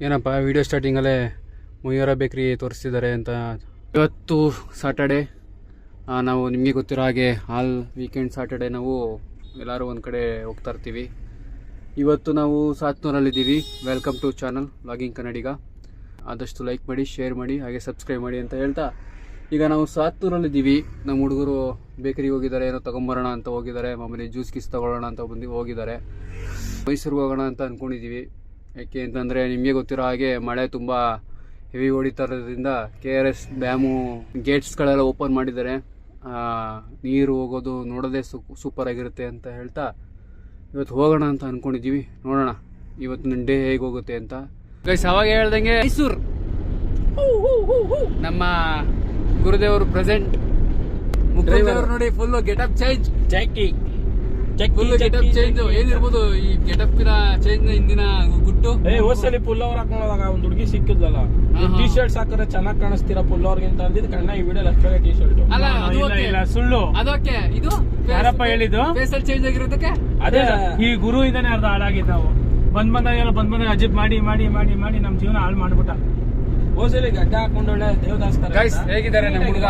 ಏನಪ್ಪ ವಿಡಿಯೋ ಸ್ಟಾರ್ಟಿಂಗಲ್ಲೇ ಮುಯ್ಯರ ಬೇಕ್ರಿ ತೋರಿಸ್ತಿದ್ದಾರೆ ಅಂತ. ಇವತ್ತು ಸಾಟರ್ಡೆ, ನಾವು ನಿಮಗೆ ಗೊತ್ತಿರೋ ಹಾಗೆ ಆಲ್ ವೀಕೆಂಡ್ ಸಾಟರ್ಡೆ ನಾವು ಎಲ್ಲರೂ ಒಂದು ಕಡೆ ಹೋಗ್ತಾ ಇರ್ತೀವಿ. ಇವತ್ತು ನಾವು ಸಾತ್ನೂರಲ್ಲಿದ್ದೀವಿ. ವೆಲ್ಕಮ್ ಟು ಚಾನಲ್ ವ್ಲಾಗಿಂಗ್ ಕನ್ನಡಿಗ. ಆದಷ್ಟು ಲೈಕ್ ಮಾಡಿ, ಶೇರ್ ಮಾಡಿ, ಹಾಗೆ ಸಬ್ಸ್ಕ್ರೈಬ್ ಮಾಡಿ ಅಂತ ಹೇಳ್ತಾ ಈಗ ನಾವು ಸಾತ್ನೂರಲ್ಲಿದ್ದೀವಿ. ನಮ್ಮ ಹುಡುಗರು ಬೇಕರಿಗೆ ಹೋಗಿದ್ದಾರೆ, ಏನೋ ತೊಗೊಂಬರೋಣ ಅಂತ ಹೋಗಿದ್ದಾರೆ. ಮಾಮೂಲಿ ಜ್ಯೂಸ್ ಗೀಸ್ ತೊಗೊಳ್ಳೋಣ ಅಂತ ಹೋಗಿದ್ದಾರೆ. ಮೈಸೂರಿಗೆ ಹೋಗೋಣ ಅಂತ ಅಂದ್ಕೊಂಡಿದ್ದೀವಿ. ಯಾಕೆ ಅಂತಂದರೆ ನಿಮಗೆ ಗೊತ್ತಿರೋ ಹಾಗೆ ಮಳೆ ತುಂಬ ಹೆವಿ ಹೊಡಿತಾ ಇರೋದ್ರಿಂದ KRS ಡ್ಯಾಮು ಗೇಟ್ಸ್ಗಳೆಲ್ಲ ಓಪನ್ ಮಾಡಿದ್ದಾರೆ. ನೀರು ಹೋಗೋದು ನೋಡೋದೇ ಸೂಪರ್ ಆಗಿರುತ್ತೆ ಅಂತ ಹೇಳ್ತಾ ಇವತ್ತು ಹೋಗೋಣ ಅಂತ ಅಂದ್ಕೊಂಡಿದ್ದೀವಿ. ನೋಡೋಣ ಇವತ್ತು ನನ್ನ ಡೇ ಹೇಗೆ ಹೋಗುತ್ತೆ ಅಂತ. ಗೈಸ್, ಅವಾಗ ಹೇಳ್ದಂಗೆ ಮೈಸೂರು ನಮ್ಮ ಗುರುದೇವರು ಪ್ರೆಸೆಂಟ್. ಮುಖ್ಯದೇವರು ನೋಡಿ full getup change, full getup change. ಏನಿರ್ಬೋದು ಈ ಗೆಟಪ್ಪಿನ ಚೇಂಜ್ ಹಿಂದಿನ ಗುಟ್ಟು? ಹೋದ್ಸಲಿ ಪುಲ್ಲೋರ್ ಹಾಕೊಂಡಾಗ ಒಂದ್ ಹುಡುಗಿ ಸಿಕ್ಕಿದ್ಲಲ್ಲ, ಟೀ ಶರ್ಟ್ಸ್ ಹಾಕಿದ್ರೆ ಚೆನ್ನಾಗಿ ಕಾಣಿಸ್ತೀರಾ ಪುಲ್ಲೋರ್ಗಿಂತ ಅಂದಿದ್ ಕಣ್ಣ. ಈ ವಿಡಿಯೋ ಲಕ್ಷ ಟೀ ಶರ್ಟ್ ಇಲ್ಲ, ಸುಳ್ಳು. ಅದಕ್ಕೆ ಇದು ಯಾರಪ್ಪ ಹೇಳಿದ್ದು? ಫೇಸಲ್ಲಿ ಚೇಂಜ್ ಆಗಿರೋದಕ್ಕೆ ಅದೇ ಈ ಗುರು ಇದಾನೆ ಅರ್ಧ ಹಾಳಾಗಿದ್ದು. ನಾವು ಬಂದಾಗ ಅಜಿಬ್ ಮಾಡಿ ಮಾಡಿ ಮಾಡಿ ಮಾಡಿ ನಮ್ ಜೀವನ ಹಾಳು ಮಾಡ್ಬಿಟ್ಟ. ಹೋದ್ಸಲಿ ಗಡ್ಡ ಹಾಕೊಂಡು ಒಳ್ಳೆ ದೇವದಾಸ್ ತರ. ಗೈಸ್, ಹೇಗಿದ್ದಾರೆ ನಮ್ಮ ಹುಡುಗ?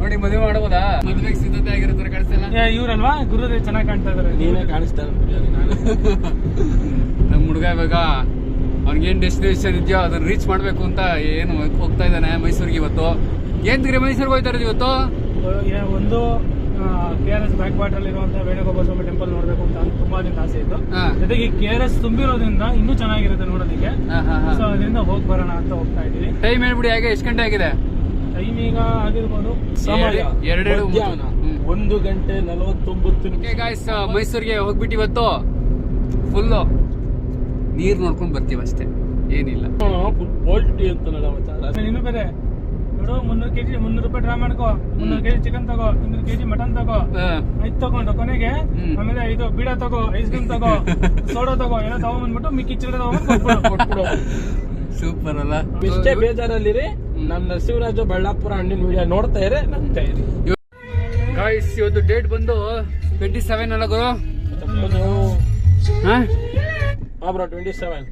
ನೋಡಿ, ಮದುವೆ ಮಾಡಬಹುದಾ? ಮದುವೆಗೆ ಸಿದ್ಧತೆ ಆಗಿರ್ತಾರೆ ಕಾಣಿಸ್ತಿಲ್ಲ. ಇವ್ರಲ್ವಾ ಗುರು ಚೆನ್ನಾಗಿ ಕಾಣ್ತಾ ಇದಾರೆ. ನೀನೇ ಕಾಣಿಸ್ತಾ ನಮ್ಮ ಹುಡುಗ ಇವಾಗ ಅವ್ನಿಗೇನ್ ಡೆಸ್ಟಿನೇಷನ್ ಇದೆಯೋ ಅದನ್ನ ರೀಚ್ ಮಾಡ್ಬೇಕು ಅಂತ ಏನು ಹೋಗ್ತಾ ಇದ್ದಾನೆ ಮೈಸೂರಿಗೆ. ಇವತ್ತು ಏನ್ರಿ ಮೈಸೂರಿಗೆ ಹೋಗ್ತಾ ಇರೋದು ಇವತ್ತು? ಒಂದು KRS ಬ್ಯಾಕ್ ವಾಟರ್ ಇರುವಂತ ವೇಣುಗೋಪಾಲ ಸ್ವಾಮಿ ಟೆಂಪಲ್ ನೋಡ್ಬೇಕು ಅಂತ ತುಂಬಾ ದಿನ ಆಸೆ ಇತ್ತು. ಜೊತೆಗೆ KRS ತುಂಬಿರೋದ್ರಿಂದ ಇನ್ನೂ ಚೆನ್ನಾಗಿರುತ್ತೆ ನೋಡೋದಕ್ಕೆ. ಸೊ ಅದರಿಂದ ಹೋಗಿ ಬರೋಣ ಅಂತ ಹೋಗ್ತಾ ಇದೀವಿ. ಟೈಮ್ ಹೇಳ್ಬಿಡಿ, ಹೇಗೆ ಎಷ್ಟು ಗಂಟೆ ಆಗಿದೆ? ಟೈಮ್ ಈಗ ಆಗಿರ್ಬೋದು ಸಮಯ 1:49. ಗಾಯ್ಸ್, ಮೈಸೂರಿಗೆ ಹೋಗ್ಬಿಟ್ಟು ಇವತ್ತು ಫುಲ್ ನೀರ್ ನೋಡ್ಕೊಂಡ್ ಬರ್ತೀವಿ ಅಷ್ಟೇ, ಏನಿಲ್ಲ. ಕ್ವಾಲಿಟಿ ಅಂತ ನಡವತ್ತ ಇನ್ನು ಬೇರೆ ನೋಡು, 300 kg 300 ರೂಪಾಯಿ ಡ್ರಾ ಮಾಡ್ಕೋ, 300 kg ಚಿಕನ್ ತಗೋ, 200 kg ಮಟನ್ ತಗೋ, ಐದು ತಗೊಂಡು ಕೊನೆಗೆ ಆಮೇಲೆ ಇದು ಬೀಡ ತಗೋ, ಐಸ್ ಕ್ರೀಮ್ ತಗೋ, ಸೋಡಾ ತಗೋ, ಎಲ್ಲ ತಗೊಂಡ್ಬಂದ್ಬಿಟ್ಟು ಮಿಕ್ಕಿ ಚಿಲ್ಲರೆ ತಗೊಂಡ್ಬಿಟ್ಟು ಸೂಪರ್ ಅಲ್ಲ? ಇಷ್ಟೇ ಬೇಜಾರಲ್ಲಿರಿ. ನಮ್ ನರಸಿಂಹರಾಜು ಬಳ್ಳಾಪುರ ಹಣ್ಣಿನ ವಿಡಿಯೋ ನೋಡ್ತಾ ಇರಿ, ನಗ್ತಾ ಇರಿ. ಗಾಯ್ಸ್, ಇವತ್ತು ಡೇಟ್ ಬಂದು 27 ಅಲ್ಲ ಗುರು? ಬ್ರೋ 27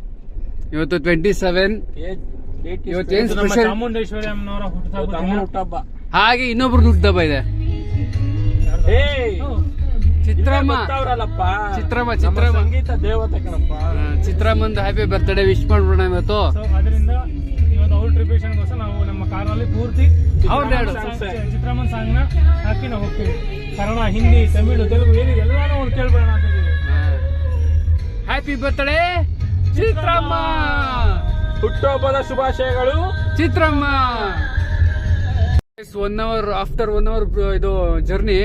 ಇವತ್ತು 27. ಇವತ್ತೇನ್ ಸ್ಪೆಷಲ್? ಚಾಮುಂಡೇಶ್ವರಿ ಅಮ್ಮನವರ ಹುಟ್ಟಹಬ್ಬ. ಹಾಗೆ ಇನ್ನೊಬ್ರು ಹುಟ್ಟುಹಬ್ಬ ಇದೆ, ಚಿತ್ರಮ್ಮ. ಚಿತ್ರಮ್ಮ ಸಂಗೀತ ದೇವತೆ ಕಣಪ್ಪ. ಚಿತ್ರಮ್ಮಂದು ಹ್ಯಾಪಿ ಬರ್ತ್ಡೇ ವಿಶ್ ಮಾಡ್ಬಿಡೋಣ ಇವತ್ತು. ಅದರಿಂದ ಇವತ್ತು ಅವ್ರ ಟ್ರಿಬ್ಯೂಷನ್ಗೋಸ್ಕರ ನಾವು ನಮ್ಮ ಕಾರಲ್ಲಿ ಪೂರ್ತಿ ಚಿತ್ರಮ್ಮನ್ ಸಾಂಗ್ ನ ಹಾಕಿ ನಾವು ಹೋಗ್ತೀವಿ. ಕನ್ನಡ, ಹಿಂದಿ, ತಮಿಳು, ತೆಲುಗು ಏನಿದೆ ಎಲ್ಲಾನು ಒಂದು ಕೇಳ್ಬಿಡೋಣ ಅಂತ ಇದೀವಿ. ಹ್ಯಾಪಿ ಬರ್ತ್ಡೇ ಚಿತ್ರಮ್ಮ, ಹುಟ್ಟುಹಬ್ಬದ ಶುಭಾಶಯಗಳು ಚಿತ್ರಮ್ಮ. 1 hour ಆಫ್ಟರ್ 1 hour ಇದು ಜರ್ನಿ.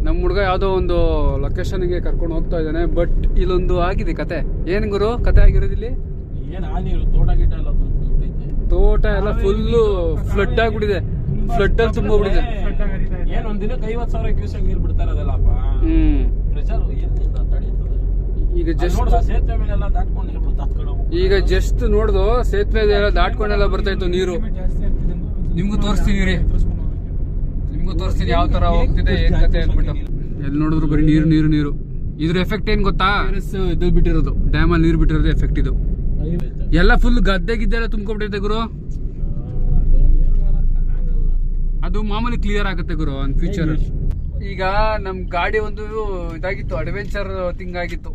ನಮ್ಮ ಹುಡುಗ ಯಾವುದೋ ಒಂದು ಲೊಕೇಶನ್ಗೆ ಕರ್ಕೊಂಡು ಹೋಗ್ತಾ ಇದ್ದಾನೆ. ಬಟ್ ಇಲ್ಲೊಂದು ಆಗಿದೆ ಕತೆ. ಏನ್ ಗುರು ಕತೆ ಆಗಿರೋದಿಲ್ಲಿ? ಏನ್ ನೀರು ತೋಟ ಗಿಟ ಎಲ್ಲ ತೋಟ ಎಲ್ಲ ಫುಲ್ಲು ಫ್ಲಡ್ ಆಗ್ಬಿಟ್ಟಿದೆ. ಫ್ಲಡ್ ಅಲ್ಲಿ ತುಂಬೋಗ್ಬಿಟ್ಟಿದೆ. ಏನ್ ಒಂದ್ ದಿನಕ್ಕೆ 50,000 ಕ್ಯೂಸೆಕ್ ನೀರ್ ಬಿಡ್ತಾರ ಅದಲ್ಲಪ್ಪ. ಪ್ರೆಷರ್ ಈಗ ಜಸ್ಟ್ ಸೇತುವೆ ಮೇಲೆಲ್ಲ ದಾಟ್ಕೊಂಡು ಈಗ ಜಸ್ಟ್ ನೋಡ್ದು ಸೇತುವೆ ಎಲ್ಲ ದಾಟ್ಕೊಂಡೆಲ್ಲ ಬರ್ತಾ ಇತ್ತು ನೀರು. ನಿಮ್ಗೂ ತೋರಿಸ್ತೀನಿ ರೀ, ನಿಮ್ಗೂ ತೋರಿಸ್ತೀನಿ ಯಾವ ತರ ಹೋಗ್ತಿದೆ ಏನ್ ಕತೆ ಅಂದ್ಬಿಟ್ಟು. ಎಲ್ಲಿ ನೋಡಿದ್ರು ಬರೀ ನೀರು ನೀರು ನೀರು. ಇದ್ರ ಎಫೆಕ್ಟ್ ಏನ್ ಗೊತ್ತಾ? ಇದು ಬಿಟ್ಟಿರೋದು, ಡ್ಯಾಮ್ ಅಲ್ಲಿ ನೀರು ಬಿಟ್ಟಿರೋದು ಎಫೆಕ್ಟ್ ಇದು. ಎಲ್ಲ ಫುಲ್ ಗದ್ದೆ ಗಿದ್ದೆಲ್ಲ ತುಂಬ್ಕೊಂಡ್ಬಿಟ್ಟಿದೆ ಗುರು. ಅದು ಮಾಮೂಲಿ ಕ್ಲಿಯರ್ ಆಗುತ್ತೆ ಗುರು ಒಂದು ಫ್ಯೂಚರ್. ಈಗ ನಮ್ ಗಾಡಿ ಒಂದು ಇದಾಗಿತ್ತು, ಅಡ್ವೆಂಚರ್ ಥಿಂಗ್ ಆಗಿತ್ತು.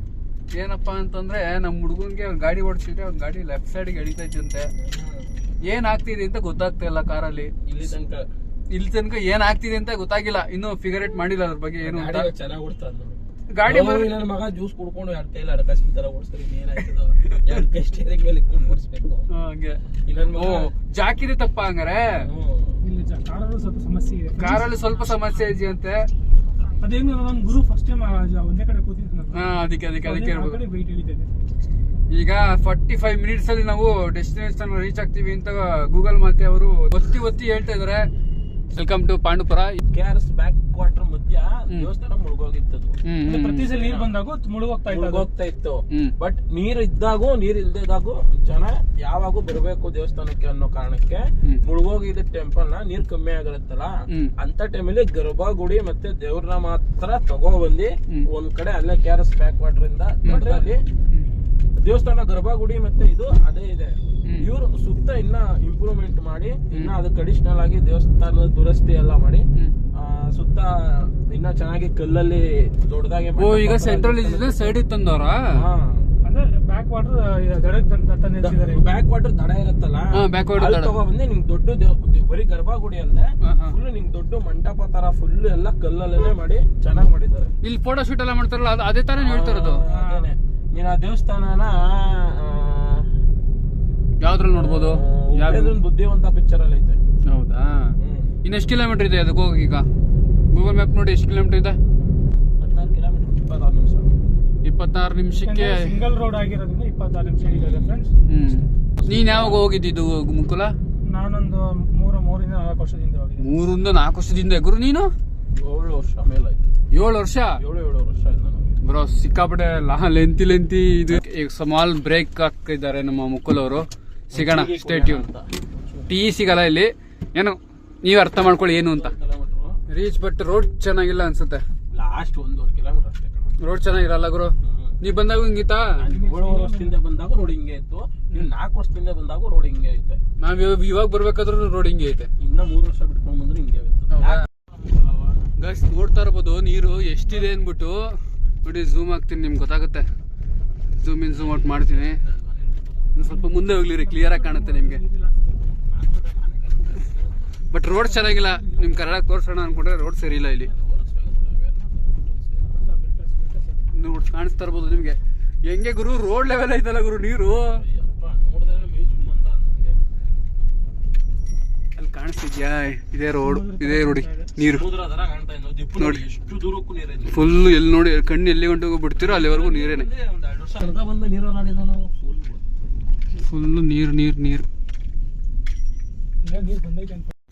ಏನಪ್ಪಾ ಅಂತಂದ್ರೆ ನಮ್ ಹುಡುಗನ್ಗೆ ಅವ್ನ್ ಗಾಡಿ ಓಡಿಸಿದ್ರೆ ಅವ್ನ್ ಗಾಡಿ ಲೆಫ್ಟ್ ಸೈಡ್ಗೆ ಎಳಿತಾ ಇದ್ದಂತೆ. ಏನ್ ಆಗ್ತಿದೆ ಅಂತ ಗೊತ್ತಾಗ್ತಾ ಇಲ್ಲ ಕಾರಲ್ಲಿ. ಇಲ್ಲಿ ತನಕ ಏನ್ ಆಗ್ತಿದೆ ಅಂತ ಗೊತ್ತಾಗಿಲ್ಲ, ಇನ್ನು ಫಿಗರ್ ಔಟ್ ಮಾಡಿಲ್ಲ ಅದ್ರ ಬಗ್ಗೆ ಏನು ಅಂತ. ಗಾಡಿ ನನ್ನ ಮಗ ಜ್ಯೂಸ್ ಕುಡ್ಕೊಂಡು 2 ಕೈಲಿ ಅಡಕಾಸ್ತಿ ತರ ಓಡಿಸ್ತಾರೆ. ಏನಾಗ್ತದ 2 ಕೈ ಸ್ಟೇರಿಂಗ್ ಮೇಲೆ ಇಟ್ಕೊಂಡು ಓಡಿಸ್ಬೇಕು. ಜಾಕಿದೆ ತಪ್ಪ ಹಂಗಾರೆ? ಕಾರಲ್ಲಿ ಸ್ವಲ್ಪ ಸಮಸ್ಯೆ ಇದೆ ಅಂತೆ. ಅದೇನು ನನ್ನ ಗುರು ಫಸ್ಟ್ ಟೈಮ್ ಒಂದೇ ಕಡೆ ಕೂತಿದ್ದ. ಅದಕ್ಕೆ ಈಗ 45 minutes ಅಲ್ಲಿ ನಾವು ಡೆಸ್ಟಿನೇಷನ್ ರೀಚ್ ಆಗ್ತೀವಿ ಅಂತ ಗೂಗಲ್ ಮಾತೆ ಅವರು ಒತ್ತಿ ಹೇಳ್ತಾ ಇದಾರೆ. Welcome to Pandupura. KRS backwater ಮಧ್ಯ ದೇವಸ್ಥಾನ ಮುಳುಗೋಗಿತ್ತು. ಪ್ರತಿ ಸಲ ನೀರ್ ಬಂದಾಗ ಮುಳುಗೋಗ್ತಾ ಇತ್ತು. ಬಟ್ ನೀರ್ ಇದ್ದಾಗೂ ನೀರ್ ಇಲ್ದೇದಾಗೂ ಜನ ಯಾವಾಗೂ ಬರಬೇಕು ದೇವಸ್ಥಾನಕ್ಕೆ ಅನ್ನೋ ಕಾರಣಕ್ಕೆ ಮುಳುಗೋಗಿದ್ದ ಟೆಂಪಲ್ ನ ನೀರ್ ಕಮ್ಮಿ ಆಗಿರುತ್ತಲ್ಲ ಅಂತ ಟೈಮಲ್ಲಿ ಗರ್ಭಗುಡಿ ಮತ್ತೆ ದೇವ್ರನ್ನ ಮಾತ್ರ ತಗೊಬಂದಿ ಒಂದ್ ಕಡೆ ಅಲ್ಲೇ KRS ಬ್ಯಾಕ್ ವಾಟರ್ ಇಂದ ದೇವಸ್ಥಾನ ಗರ್ಭಗುಡಿ ಮತ್ತೆ ಇದು ಅದೇ ಇದೆ. ಇವರು ಸುತ್ತ ಇನ್ನ ಇಂಪ್ರೂವ್ಮೆಂಟ್ ಮಾಡಿ ಇನ್ನ ಅದಕ್ಕೆ ಅಡಿಷನಲ್ ಆಗಿ ದೇವಸ್ಥಾನದ ದುರಸ್ತಿ ಎಲ್ಲ ಮಾಡಿ ಸುತ್ತ ಇನ್ನ ಚೆನ್ನಾಗಿ ಕಲ್ಲಲ್ಲಿ ದೊಡ್ಡದಾಗಿ ಈಗ ಸೆಂಟ್ರಲ್ ಸೈಡ್ ತಂದವ್ರ ಅಂದ್ರೆ ಬ್ಯಾಕ್ ವಾಟರ್ ಬ್ಯಾಕ್ ವಾಟರ್ ದಡ ಇರುತ್ತಲ್ಲ, ಬ್ಯಾಕ್ ವಾಟರ್ ತಗೊಬಂದು ನಿಂಗ್ ದೊಡ್ಡ ಬರೀ ಗರ್ಭಗುಡಿ ಅಂದ್ರೆ ಫುಲ್ ನಿಂಗ್ ದೊಡ್ಡ ಮಂಟಪ ತರ ಫುಲ್ ಎಲ್ಲ ಕಲ್ಲಲ್ಲೇ ಮಾಡಿ ಚೆನ್ನಾಗಿ ಮಾಡಿದ್ದಾರೆ. ಇಲ್ಲಿ ಫೋಟೋ ಶೂಟ್ ಎಲ್ಲ ಮಾಡ್ತಾರಲ್ಲ ಅದೇ ತರ ಹೇಳ್ತಾ ಇರೋದು. ನೀನ್ ಆ ದೇವಸ್ಥಾನನ ಯಾವ್ದ್ರಲ್ಲಿ ನೋಡ್ಬೋದು? ಬುದ್ಧಿವಂತ ಪಿಕ್ಚರ್ ಅಲ್ಲಿ ಐತೆ. ಹೌದಾ? ಇನ್ನೆಷ್ಟು ಕಿಲೋಮೀಟರ್ ಇದೆ ಅದಕ್ಕೆ ಹೋಗಿ? ಈಗ ಗೂಗಲ್ ಮ್ಯಾಪ್ ನೋಡಿ ಎಷ್ಟು ಕಿಲೋಮೀಟರ್ ಇದೆ? 16 ಕಿಲೋಮೀಟರ್ 26 ನಿಮಿಷ. 26 ನಿಮಿಷಕ್ಕೆ ಸಿಂಗಲ್ ರೋಡ್ ಆಗಿರೋದ್ರಿಂದ 26 ನಿಮಿಷ ಇದೆ ಫ್ರೆಂಡ್ಸ್. ನೀನ್ ಯಾವಾಗ ಹೋಗಿದ್ದು ಮುಕುಲ? ನಾನೊಂದು 3-4 ವರ್ಷದಿಂದ ಹೋಗಿದ್ದೆ. 3-4 ವರ್ಷದಿಂದ ಗುರು ನೀನು? 7 ವರ್ಷ ಮೇಲೆ ಆಯ್ತು. 7 ವರ್ಷ? 7 ವರ್ಷ ಆಯ್ತು ನನಗೆ ಬ್ರೋ. ಸಿಕ್ಕಾಪಟ್ಟೆ ಲೆಂತಿ ಇದು. ಈಗ ಸ್ಮಾಲ್ ಬ್ರೇಕ್ ಹಾಕಿದ್ದಾರೆ ನಮ್ಮ ಮುಕುಲ್ ಅವರು. ಸಿಗೋಣ, ಸ್ಟೇ ಟ್ಯೂನ್. ಟೀ ಸಿಗಲ್ಲ ಇಲ್ಲಿ, ಏನು ನೀವ್ ಅರ್ಥ ಮಾಡ್ಕೊಳ್ಳಿ ಏನು ಅಂತ. ರೀಚ್ ಬಟ್ ರೋಡ್ ಚೆನ್ನಾಗಿಲ್ಲ ಅನ್ಸುತ್ತೆ. ಲಾಸ್ಟ್ 1.5 ಕಿಲೋಮೀಟರ್ ಅಷ್ಟೇ. ರೋಡ್ ಚೆನ್ನಾಗಿರಲ್ಲ ಗುರು. ನೀವ್ ಬಂದಾಗ ಹಿಂಗಿತ್ತಾ? 7 ವರ್ಷದಿಂದ ಬಂದಾಗ ರೋಡ್ ಹಿಂಗೆ ಇತ್ತು. ನೀವು 4 ವರ್ಷದಿಂದ ಬಂದಾಗ ರೋಡ್ ಹಿಂಗೆ ಐತೆ. ನಾವ್ ಇವಾಗ ಬರ್ಬೇಕಾದ್ರೂ ರೋಡ್ ಹಿಂಗೆ ಐತೆ. ಇನ್ನ 3 ವರ್ಷ ಬಿಟ್ಕೊಂಡ್ ಬಂದ್ರೆ ಹಿಂಗೆ ಗೈಸ್ ನೋಡ್ತಾ ಇರ್ಬೋದು ನೀರು ಎಷ್ಟಿದೆ ಅನ್ಬಿಟ್ಟು. ನೋಡಿ ಝೂಮ್ ಆಗ್ತೀನಿ, ನಿಮ್ಗೆ ಗೊತ್ತಾಗುತ್ತೆ. ಝೂಮ್ ಇನ್ ಝೂಮ್ ಔಟ್ ಮಾಡ್ತೀನಿ. ಸ್ವಲ್ಪ ಮುಂದೆ ಹೋಗ್ಲಿರಿ, ಕ್ಲಿಯರ್ ಆಗಿ ಕಾಣುತ್ತೆ ನಿಮ್ಗೆ. ಬಟ್ ರೋಡ್ ಚೆನ್ನಾಗಿಲ್ಲ. ನಿಮ್ ಕನ್ನಡ ತೋರ್ಸೋಣ ಅನ್ಕೊಂಡ್ರೆ ರೋಡ್ ಸರಿ ಇಲ್ಲ ಇಲ್ಲಿ. ನೋಡಿ ಕಾಣಿಸ್ತಾ ಇರ್ಬೋದು ನಿಮ್ಗೆ ಹೆಂಗೆ ಗುರು, ರೋಡ್ ಲೆವೆಲ್ ಐತಲ್ಲ ಗುರು ನೀರು. ಅಲ್ಲಿ ಕಾಣಿಸ್ತಿದ್ಯಾ? ಇದೇ ರೋಡ್, ಇದೇ ನೋಡಿ ನೀರು ನೋಡಿ. ಫುಲ್ ಎಲ್ಲಿ ನೋಡಿ ಕಣ್ಣು ಎಲ್ಲಿ ಗಂಟು ಬಿಡ್ತಿರೋ ಅಲ್ಲಿವರೆಗೂ ನೀರೇನೆ. ಫುಲ್ ನೀರು.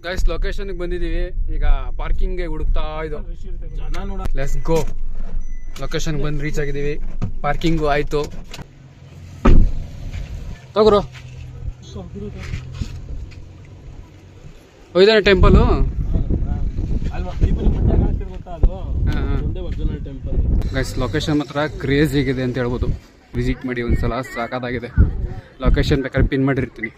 ಗೈಸ್ ಲೊಕೇಶನ್ಗೆ ಬಂದಿದೀವಿ. ಈಗ ಪಾರ್ಕಿಂಗ್ ಹುಡುಕ್ತಾ ಇದು. Let's go. ಲೊಕೇಶನ್ ಬಂದು ರೀಚ್ ಆಗಿದ್ದೀವಿ. ಪಾರ್ಕಿಂಗು ಆಯ್ತು. ತಗೋರು ಹೋಯ್ದಾನೆ ಟೆಂಪಲ್. ಗೈಸ್ ಲೊಕೇಶನ್ ಮಾತ್ರ ಕ್ರೇಜ್ ಆಗಿದೆ ಅಂತ ಹೇಳ್ಬೋದು. ವಿಸಿಟ್ ಮಾಡಿ ಒಂದ್ಸಲ, ಸಾಕಾಗಿದೆ. ಲೊಕೇಶನ್ ಬೇಕಾದ್ರೆ ಪಿನ್ ಮಾಡಿರ್ತೀನಿ.